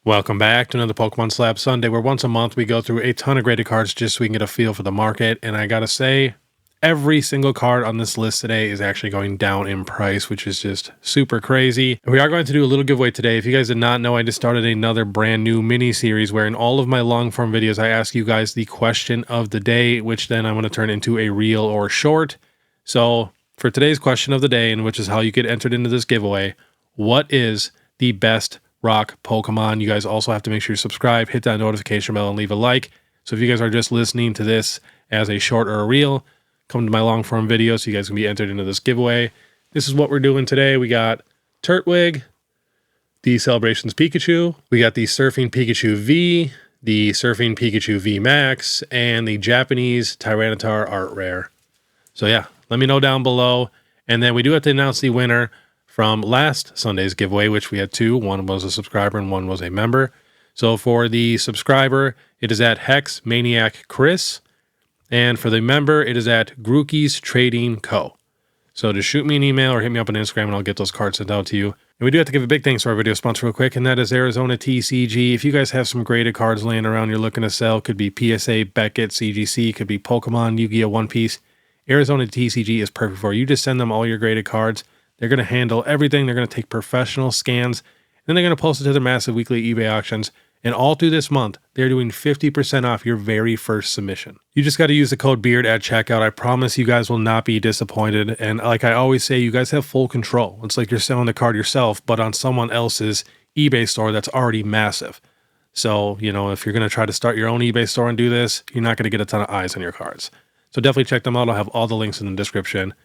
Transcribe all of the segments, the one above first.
Welcome back to another Pokemon SLAB Sunday, where once a month we go through a ton of graded cards just so we can get a feel for the market. And I gotta say, every single card on this list today is actually going down in price, which is just super crazy. And we are going to do a little giveaway today. If you guys did not know, I just started another brand new mini series where in all of my long form videos, I ask you guys the question of the day, which then I'm going to turn into a reel or short. So for today's question of the day, and which is how you get entered into this giveaway, what is the best rock Pokemon? You guys also have to make sure you subscribe, hit that notification bell, and leave a like. So if you guys are just listening to this as a short or a reel, come to my long form video so you guys can be entered into this giveaway. This is what we're doing today. We got Turtwig, the Celebrations Pikachu, we got the Surfing Pikachu V, the Surfing Pikachu V Max, and the Japanese Tyranitar Art Rare. So yeah, let me know down below. And then we do have to announce the winner from last Sunday's giveaway, which we had two. One was a subscriber and one was a member. So for the subscriber, it is at Hex Maniac Chris. And for the member, it is at Grookey's Trading Co. So just shoot me an email or hit me up on Instagram and I'll get those cards sent out to you. And we do have to give a big thanks to our video sponsor real quick, and that is ARIZONATCG. If you guys have some graded cards laying around you're looking to sell, could be PSA, Beckett, CGC, could be Pokemon, Yu-Gi-Oh! One Piece, ARIZONATCG is perfect for you. You just send them all your graded cards. They're going to handle everything. They're going to take professional scans. Then they're going to post it to their massive weekly eBay auctions. And all through this month, they're doing 50% off your very first submission. You just got to use the code BEARD at checkout. I promise you guys will not be disappointed. And like I always say, you guys have full control. It's like you're selling the card yourself, but on someone else's eBay store that's already massive. So, you know, if you're going to try to start your own eBay store and do this, you're not going to get a ton of eyes on your cards. So definitely check them out. I'll have all the links in the description.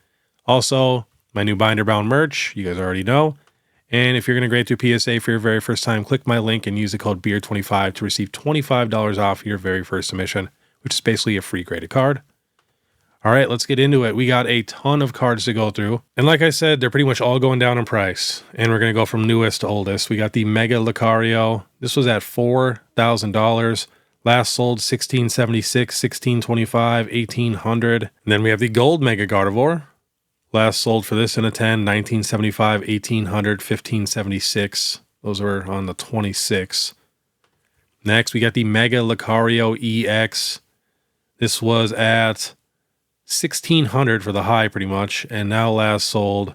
Also, my new binder bound merch, you guys already know. And if you're going to grade through PSA for your very first time, click my link and use the code BEARD25 to receive $25 off your very first submission, which is basically a free graded card. All right, let's get into it. We got a ton of cards to go through. And like I said, they're pretty much all going down in price. And we're going to go from newest to oldest. We got the Mega Lucario. This was at $4,000. Last sold $1,676, $1,625, $1,800. And then we have the Gold Mega Gardevoir. Last sold for this in a 10, $1,975, $1,800, $1,576. Those were on the 26th. Next, we got the Mega Lucario EX. This was at $1,600 for the high, pretty much. And now last sold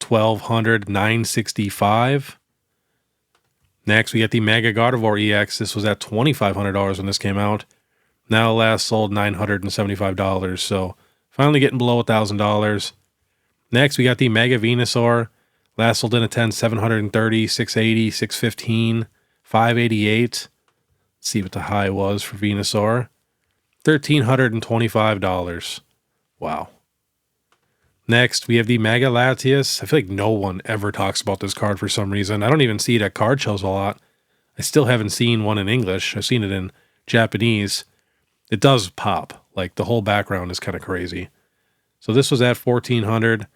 $1,200, $965. Next, we got the Mega Gardevoir EX. This was at $2,500 when this came out. Now last sold $975. So finally getting below $1,000. Next, we got the Mega Venusaur. Last sold in a 10, $730, $680, $615, $588. Let's see what the high was for Venusaur. $1,325. Wow. Next, we have the Mega Latias. I feel like no one ever talks about this card for some reason. I don't even see it at card shows a lot. I still haven't seen one in English. I've seen it in Japanese. It does pop. Like, the whole background is kind of crazy. So this was at $1,400.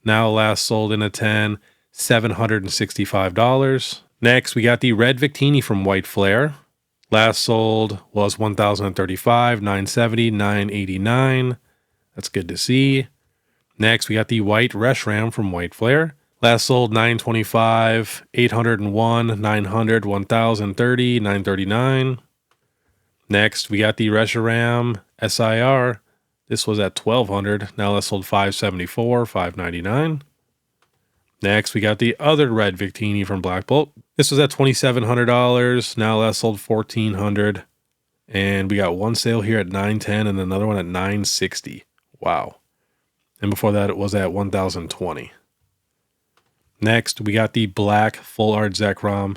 Now last sold in a 10, $765. Next, we got the Red Victini from White Flare. Last sold was $1,035, $970, $989. That's good to see. Next, we got the White Reshiram from White Flare. Last sold $925, $801, $900, $1,030, $939. Next, we got the Reshiram SIR. This was at $1,200. Now last sold $574, $599. Next, we got the other Red Victini from Black Bolt. This was at $2,700. Now last sold $1,400. And we got one sale here at $910 and another one at $960. Wow. And before that, it was at $1,020. Next, we got the Black Full Art Zekrom.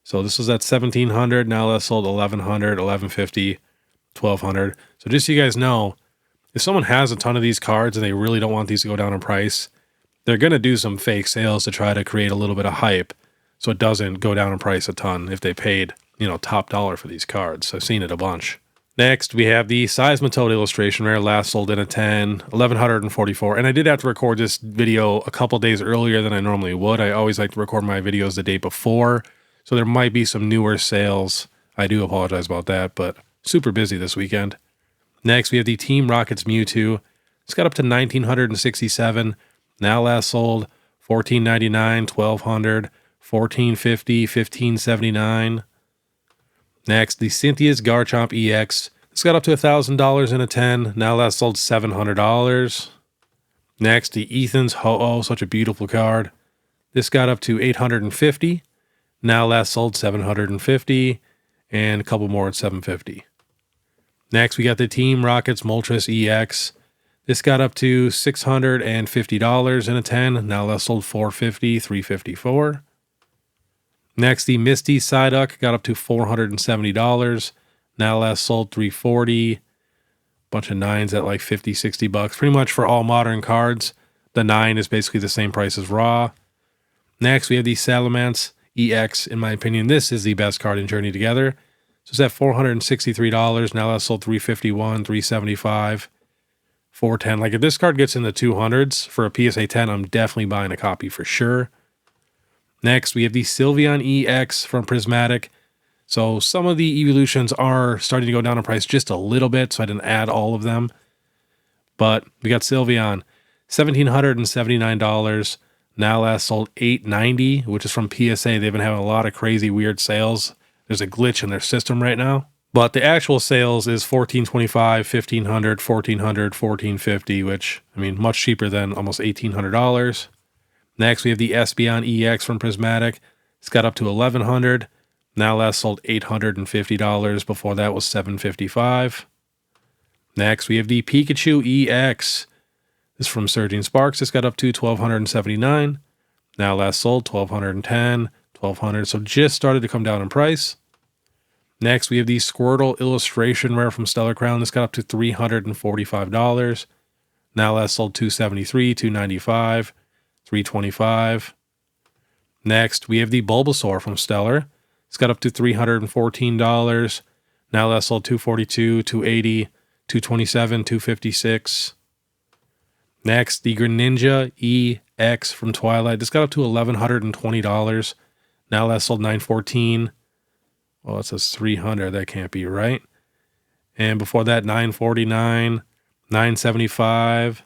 So this was at $1,700. Now last sold $1,100, $1,150, $1,200. So just so you guys know, if someone has a ton of these cards and they really don't want these to go down in price, they're going to do some fake sales to try to create a little bit of hype so it doesn't go down in price a ton if they paid, you know, top dollar for these cards. I've seen it a bunch. Next, we have the Seismitoad illustration rare. Last sold in a 10, $1,144. And I did have to record this video a couple days earlier than I normally would. I always like to record my videos the day before, so there might be some newer sales. I do apologize about that, but super busy this weekend. Next, we have the Team Rocket's Mewtwo. It's got up to $1,967. Now last sold $1,499, $1,200, $14.50, $15.79. Next, the Cynthia's Garchomp EX. This got up to $1,000 in a 10. Now last sold $700. Next, the Ethan's Ho-Oh, such a beautiful card. This got up to $850. Now last sold $750. And a couple more at $750. Next, we got the Team Rockets Moltres EX. This got up to $650 in a 10. Now last sold $450, $354. Next, the Misty Psyduck got up to $470. Now last sold $340. Bunch of 9s at like $50, $60. Pretty much for all modern cards. The 9 is basically the same price as raw. Next, we have the Salamence EX. In my opinion, this is the best card in Journey Together. So it's at $463. Now last sold $351, $375, $410. Like if this card gets in the 200s for a PSA 10, I'm definitely buying a copy for sure. Next, we have the Sylveon EX from Prismatic. So some of the evolutions are starting to go down in price just a little bit, so I didn't add all of them. But we got Sylveon, $1,779. Now last sold $890, which is from PSA. They've been having a lot of crazy, weird sales. There's a glitch in their system right now. But the actual sales is $1,425, $1,500, $1,400, $1,450, which, I mean, much cheaper than almost $1,800. Next, we have the Espeon EX from Prismatic. It's got up to $1,100. Now last sold $850. Before that was $755. Next, we have the Pikachu EX. This is from Surging Sparks. It's got up to $1,279. Now last sold $1,210, $1,200. So just started to come down in price. Next, we have the Squirtle Illustration Rare from Stellar Crown. This got up to $345. Now last sold $273, $295, $325. Next, we have the Bulbasaur from Stellar. It's got up to $314. Now last sold $242, $280, $227, $256. Next, the Greninja EX from Twilight. This got up to $1,120. Now last sold $914. Well, it says $300. That can't be right. And before that, $949, $975.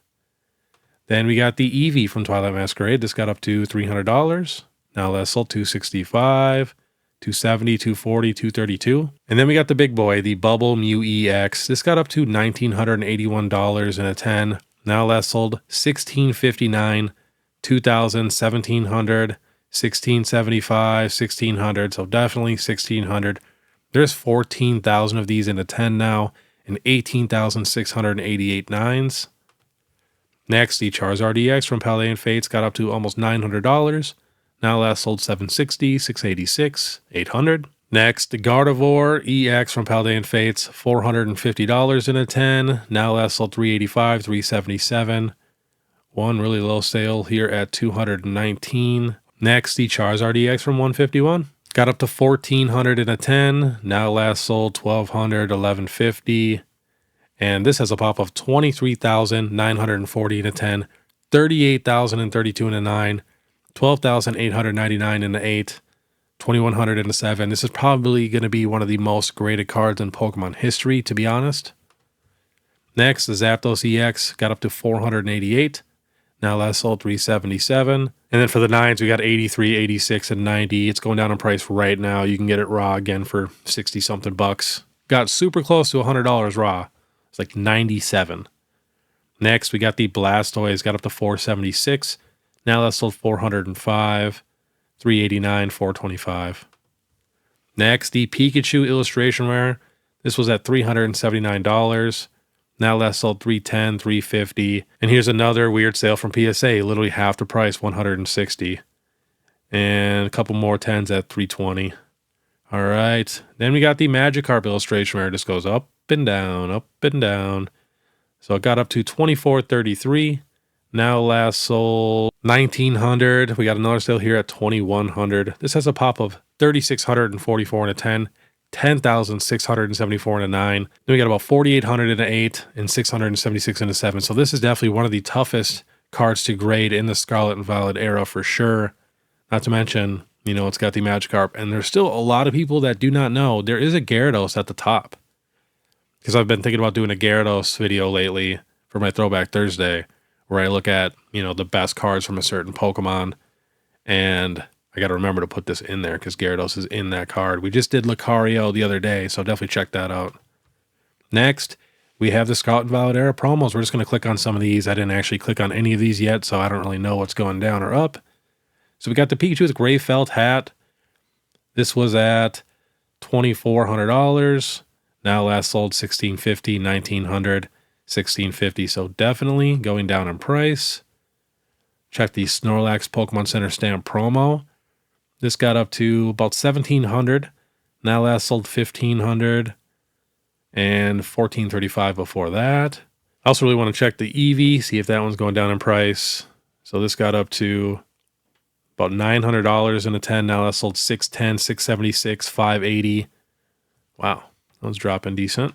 Then we got the Eevee from Twilight Masquerade. This got up to $300. Now last sold $265, $270, $240, $232. And then we got the big boy, the Bubble Mew EX. This got up to $1,981 in a 10. Now last sold $1,659, $2,000, $1,700, $1,675, $1,600. So definitely $1,600. There's 14,000 of these in a 10 now, and 18,688 9s. Next, the Charizard EX from Paldean Fates got up to almost $900. Now last sold $760, $686, $800. Next, the Gardevoir EX from Paldean Fates, $450 in a 10. Now last sold $385, $377. One really low sale here at $219. Next, the Charizard EX from 151. Got up to $1,400 in a 10. Now last sold $1,200, $1,150. And this has a pop of $23,940 in a 10, $38,032 in a 9, $12,899 in a 8, $2,100 in a 7. This is probably going to be one of the most graded cards in Pokemon history, to be honest. Next, the Zapdos EX got up to $488. Now last sold $377. And then for the 9s, we got 83, 86, and 90. It's going down in price right now. You can get it raw again for 60-something bucks. Got super close to $100 raw. It's like 97. Next, we got the Blastoise, got up to $476. Now that's sold $405, $389, $425. Next, the Pikachu Illustration Rare. This was at $379. Now last sold $310, $350. And here's another weird sale from PSA, literally half the price, $160. And a couple more 10s at $320. All right. Then we got the Magikarp Illustration Rare. This goes up and down, up and down. So it got up to $24.33. Now last sold $1,900. We got another sale here at $2,100. This has a pop of $3,644 in a 10, $10,674 in a 9. Then we got about $4,800 in an 8 and $676 in a 7. So this is definitely one of the toughest cards to grade in the Scarlet and Violet era for sure. Not to mention, you know, it's got the Magikarp. And there's still a lot of people that do not know there is a Gyarados at the top. Because I've been thinking about doing a Gyarados video lately for my Throwback Thursday, where I look at, you know, the best cards from a certain Pokemon. And I got to remember to put this in there because Gyarados is in that card. We just did Lucario the other day, so definitely check that out. Next, we have the Scarlet and Violet Era promos. We're just going to click on some of these. I didn't actually click on any of these yet, so I don't really know what's going down or up. So we got the Pikachu with gray felt hat. This was at $2,400. Now last sold $1,650, $1,900, $1,650. So definitely going down in price. Check the Snorlax Pokemon Center stamp promo. This got up to about $1,700. Now last sold $1,500 and $1,435 before that. I also really want to check the Eevee, see if that one's going down in price. So this got up to about $900 in a 10. Now last sold $610, $676, $580. Wow, that one's dropping decent.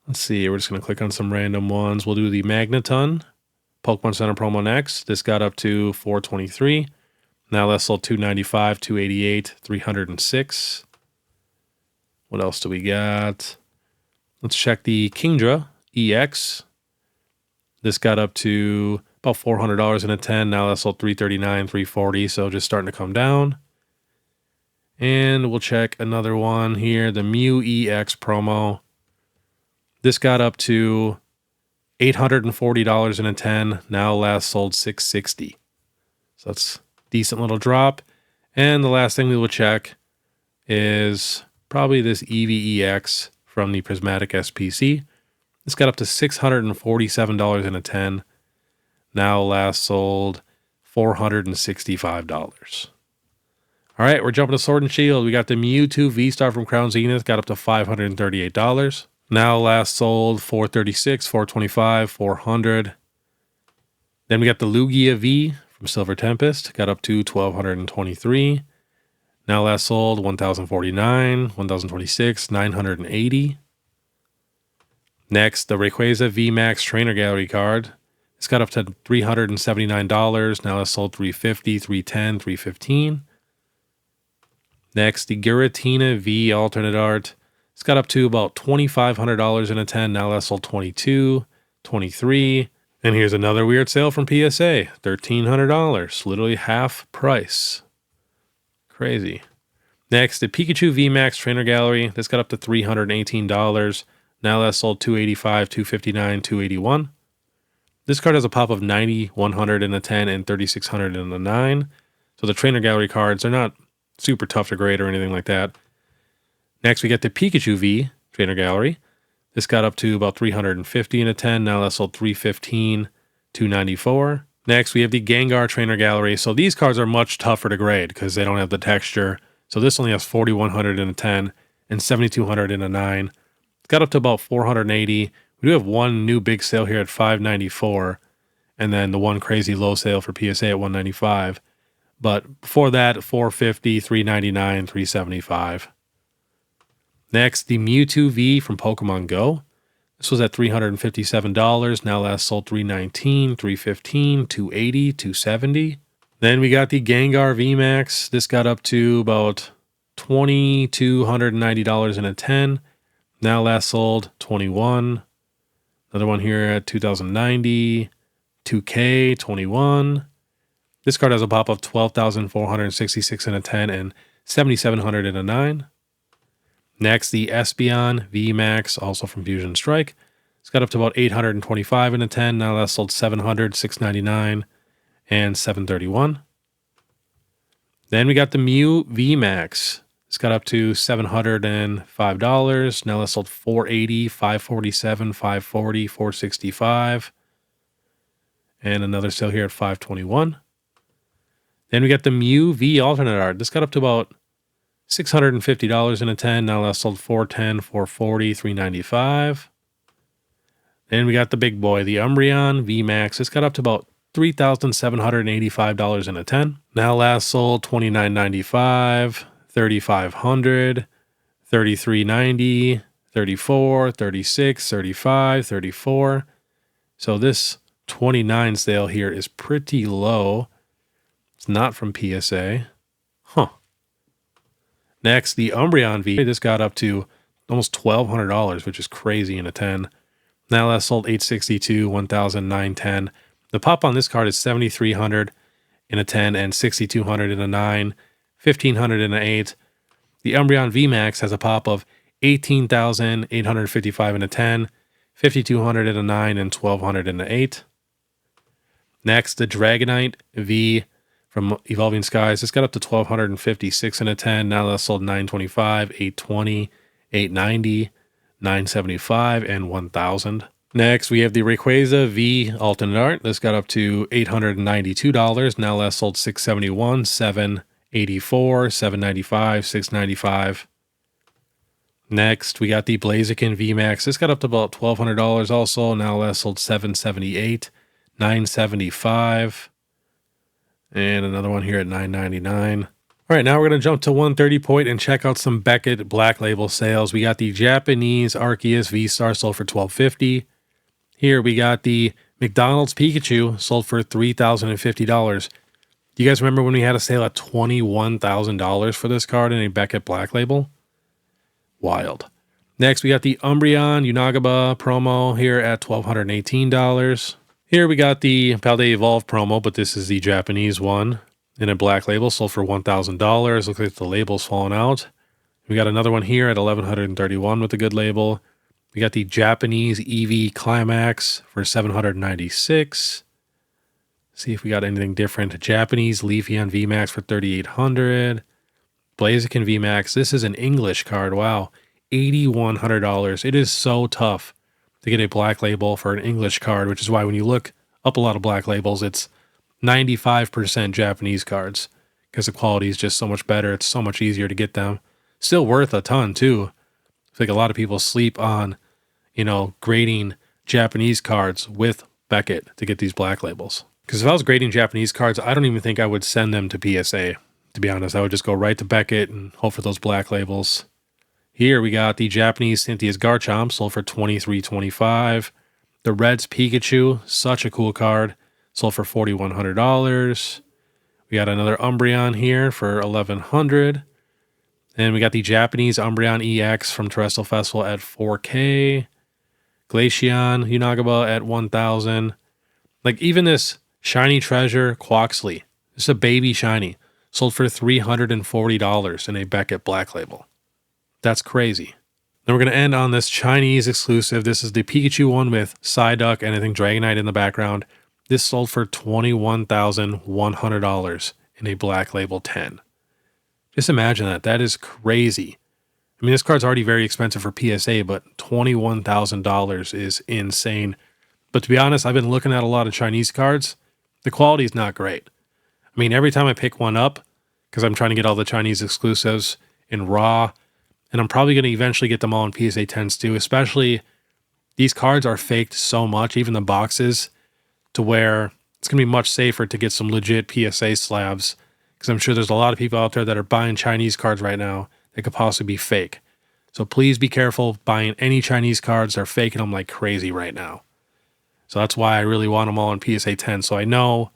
Let's see, we're just going to click on some random ones. We'll do the Magneton Pokemon Center promo next. This got up to $423. Now last sold $295, $288, $306. What else do we got? Let's check the Kingdra EX. This got up to about $400 in a 10. Now last sold $339, $340. So just starting to come down. And we'll check another one here, the Mew EX promo. This got up to $840 in a 10. Now last sold $660. So that's a decent little drop. And the last thing we will check is probably this Eevee EX from the Prismatic SPC. This got up to $647 in a 10. Now last sold $465. All right, we're jumping to Sword and Shield. We got the Mewtwo V-Star from Crown Zenith, got up to $538. Now last sold $436, $425, $400. Then we got the Lugia V from Silver Tempest, got up to $1,223. Now last sold $1,049, $1,026, $980. Next, the Rayquaza VMAX Trainer Gallery card. It's got up to $379. Now last sold $350, $310, $315. Next, the Giratina V alternate art. It's got up to about $2,500 in a 10. Now last sold $22, $23. And here's another weird sale from PSA. $1,300. Literally half price. Crazy. Next, the Pikachu VMAX Trainer Gallery. This got up to $318. Now last sold $285, $259, $281. This card has a pop of 9,100 in a 10 and 3,600 in a 9. So the Trainer Gallery cards are not super tough to grade or anything like that. Next, we get the Pikachu V Trainer Gallery. This got up to about $350 in a 10. Now that's sold $315, $294. Next, we have the Gengar Trainer Gallery. So these cards are much tougher to grade because they don't have the texture. So this only has 4,100 in a 10 and 7,200 in a 9. It's got up to about $480. We do have one new big sale here at $594. And then the one crazy low sale for PSA at $195. But before that, $450, $399, $375. Next, the Mewtwo V from Pokemon Go. This was at $357. Now last sold $319, $315, $280, $270. Then we got the Gengar VMAX. This got up to about $2,290 in a 10. Now last sold $21. Another one here at $2,090, $2K, $21. This card has a pop of $12,466 in a 10 and $7,700 in a 9. Next, the Espeon VMAX, also from Fusion Strike. It's got up to about $825 in a 10. Now last sold $700, $699, and $731. Then we got the Mew VMAX. It's got up to $705. Now last sold $480, $547, $540, $465. And another sale here at $521. Then we got the Mew V alternate art. This got up to about $650 in a 10. Now last sold $410, $440, $395. Then we got the big boy, the Umbreon VMAX. This got up to about $3,785 in a 10. Now last sold $29.95, $3,500, $33.90, $34, $36, $35, $34. So this 29 sale here is pretty low. It's not from PSA. Huh. Next, the Umbreon V. This got up to almost $1,200, which is crazy in a 10. Now last sold $862, $1,910. The pop on this card is $7,300 in a 10 and 6,200 in a 9, 1,500 in an 8. The Umbreon VMAX has a pop of 18,855 in a 10, 5,200 in a 9, and 1,200 in an 8. Next, the Dragonite V from Evolving Skies. It's got up to 1,256 in a 10. Now that's sold 925, 820, 890, 975, and 1,000. Next, we have the Rayquaza V Alternate Art. This got up to $892. Now that's sold 671, 784, 795, 695. Next, we got the Blaziken VMAX. This got up to about $1,200 also. Now that's sold 778, 975, and another one here at 999. All right, now we're going to jump to 130 point and check out some Beckett Black Label sales. We got the Japanese Arceus V-Star sold for $1,250. Here we got the McDonald's Pikachu sold for $3,050. Do you guys remember when we had a sale at $21,000 for this card in a Beckett Black Label? Wild. Next, we got the Umbreon Unagaba promo here at $1,218. Here we got the Paldea Evolve promo, but this is the Japanese one in a Black Label, sold for $1,000. Looks like the label's fallen out. We got another one here at $1,131 with a good label. We got the Japanese EV Climax for $796. See if we got anything different. Japanese Leafeon VMAX for $3,800. Blaziken VMAX. This is an English card. Wow. $8,100. It is so tough to get a Black Label for an English card, which is why when you look up a lot of Black Labels, it's 95% Japanese cards because the quality is just so much better. It's so much easier to get them. Still worth a ton too. I think a lot of people sleep on, grading Japanese cards with Beckett to get these Black Labels. Because if I was grading Japanese cards, I don't even think I would send them to PSA. To be honest, I would just go right to Beckett and hope for those Black Labels. Here we got the Japanese Cynthia's Garchomp sold for $23.25. The Reds Pikachu, such a cool card, sold for $4,100. We got another Umbreon here for $1,100. And we got the Japanese Umbreon EX from Terrestrial Festival at $4K. Glaceon Unagaba at $1,000. Like even this Shiny Treasure Quaxley, this is a baby shiny, sold for $340 in a Beckett Black Label. That's crazy. Then we're going to end on this Chinese exclusive. This is the Pikachu one with Psyduck and I think Dragonite in the background. This sold for $21,100 in a Black Label 10. Just imagine that. That is crazy. I mean, this card's already very expensive for PSA, but $21,000 is insane. But to be honest, I've been looking at a lot of Chinese cards. The quality is not great. I mean, every time I pick one up, because I'm trying to get all the Chinese exclusives in raw, and I'm probably going to eventually get them all in PSA 10s too, especially these cards are faked so much, even the boxes, to where it's going to be much safer to get some legit PSA slabs, because I'm sure there's a lot of people out there that are buying Chinese cards right now that could possibly be fake. So please be careful buying any Chinese cards. They're faking them like crazy right now. So that's why I really want them all in PSA 10. So I know,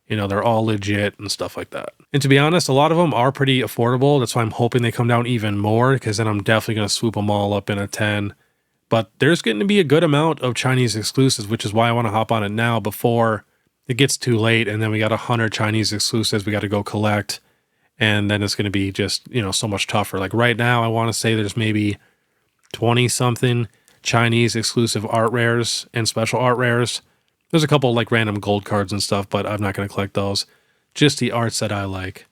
they're all legit and stuff like that. And to be honest, a lot of them are pretty affordable. That's why I'm hoping they come down even more, because then I'm definitely going to swoop them all up in a 10. But there's going to be a good amount of Chinese exclusives, which is why I want to hop on it now before it gets too late. And then we got 100 Chinese exclusives we got to go collect. And then it's going to be just, so much tougher. Like right now, I want to say there's maybe 20 something Chinese exclusive art rares and special art rares. There's a couple like random gold cards and stuff, but I'm not going to collect those. Just the arts that I like.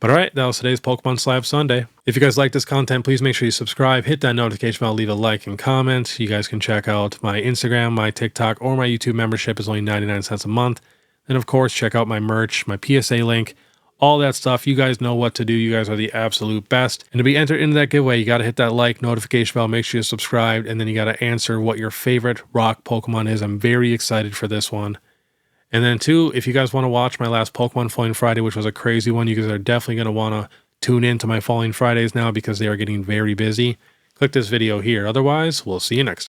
But all right, that was today's Pokemon Slab Sunday. If you guys like this content, please make sure you subscribe, hit that notification bell, leave a like and comment. You guys can check out my Instagram, my TikTok, or my YouTube membership is only 99 cents a month. And of course, check out my merch, my PSA link, all that stuff. You guys know what to do. You guys are the absolute best. And to be entered into that giveaway, you got to hit that like, notification bell, make sure you're subscribed, and then you got to answer what your favorite rock Pokemon is. I'm very excited for this one. And then too, if you guys want to watch my last Pokemon Falling Friday, which was a crazy one, you guys are definitely going to want to tune in to my Falling Fridays now because they are getting very busy. Click this video here. Otherwise, we'll see you next time.